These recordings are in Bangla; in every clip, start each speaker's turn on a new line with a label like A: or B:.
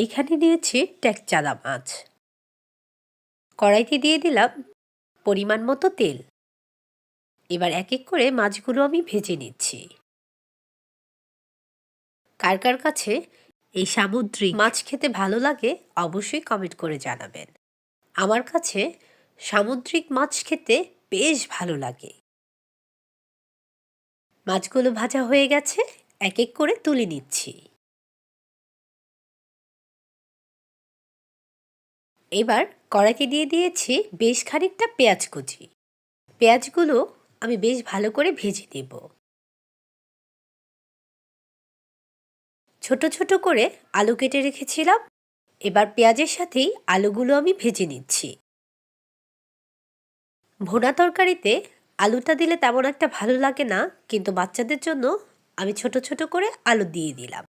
A: এখানে নিয়েছি ট্যাকচালা মাছ। কড়াইতে দিয়ে দিলাম পরিমাণ মতো তেল। এবার এক এক করে মাছগুলো আমি ভেজে নিচ্ছি। কার কার কাছে এই সামুদ্রিক মাছ খেতে ভালো লাগে অবশ্যই কমেন্ট করে জানাবেন। আমার কাছে সামুদ্রিক মাছ খেতে বেশ ভালো লাগে। মাছগুলো ভাজা হয়ে গেছে, এক এক করে তুলে নিচ্ছি। এবার কড়াইতে দিয়ে দিয়েছি বেশ খানিকটা পেঁয়াজ কুচি। পেঁয়াজগুলো আমি বেশ ভালো করে ভেজে নেব। ছোট ছোট করে আলু কেটে রেখেছিলাম, এবার পেঁয়াজের সাথেই আলুগুলো আমি ভেজে নিচ্ছি। ভুনা তরকারিতে আলুটা দিলে তেমন একটা ভালো লাগে না, কিন্তু বাচ্চাদের জন্য আমি ছোট ছোট করে আলু দিয়ে দিলাম।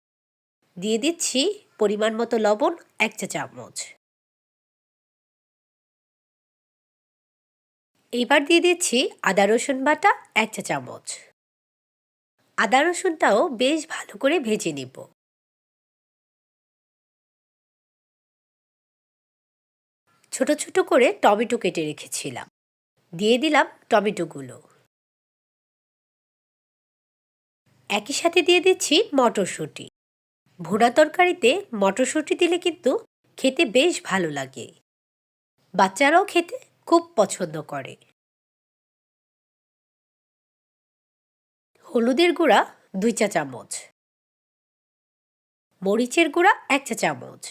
A: দিয়ে দিচ্ছি পরিমাণ মতো লবণ 1 চা চামচ। এবার দিয়ে দিচ্ছি আদা রসুন বাটা 1 চা চামচ। আদা রসুনটাও বেশ ভালো করে ভেজে নেব। ছোট ছোট করে টমেটো কেটে রেখেছিলাম, দিয়ে দিলাম টমেটোগুলো। একই সাথে দিয়ে দিচ্ছি মটরশুঁটি। ভুনা তরকারিতে মটরশুঁটি দিলে কিন্তু খেতে বেশ ভালো লাগে। বাচ্চারাও খেতে খুব পছন্দ করে। হলুদের গুঁড়া 2 চা চামচ, মরিচের গুঁড়া 1 চা চামচ।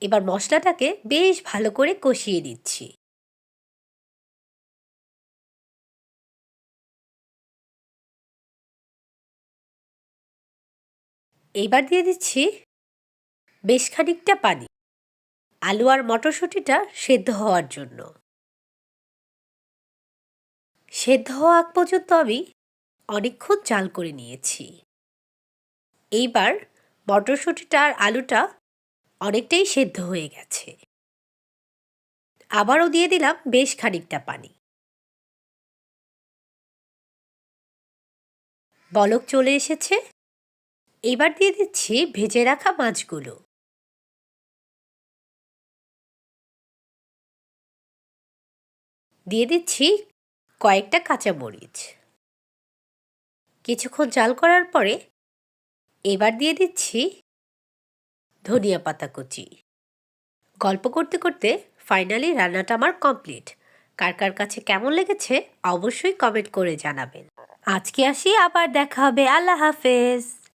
A: এবার মশলাটাকে বেশ ভালো করে কষিয়ে নিচ্ছি। এইবার দিয়ে দিচ্ছি বেশ খানিকটা পানি, আলু আর মটরশুঁটিটা সেদ্ধ হওয়ার জন্য। সেদ্ধ হওয়া আগ পর্যন্ত আমি অনেকক্ষণ জাল করে নিয়েছি। এইবার মটরশুঁটিটা আর আলুটা অনেকটাই সেদ্ধ হয়ে গেছে। আবারও দিয়ে দিলাম বেশ খানিকটা পানি। বলক চলে এসেছে। এবার দিয়ে দিচ্ছি ভেজে রাখা মাছগুলো। দিয়ে দিচ্ছি কয়েকটা কাঁচামরিচ। কিছুক্ষণ জাল করার পরে এবার দিয়ে দিচ্ছি ধনিয়া পাতা কুচি। গল্প করতে করতে ফাইনালি রান্নাটা আমার কমপ্লিট। কার কার কাছে কেমন লেগেছে অবশ্যই কমেন্ট করে জানাবেন। আজকে আসি, আবার দেখা হবে। আল্লাহ হাফেজ।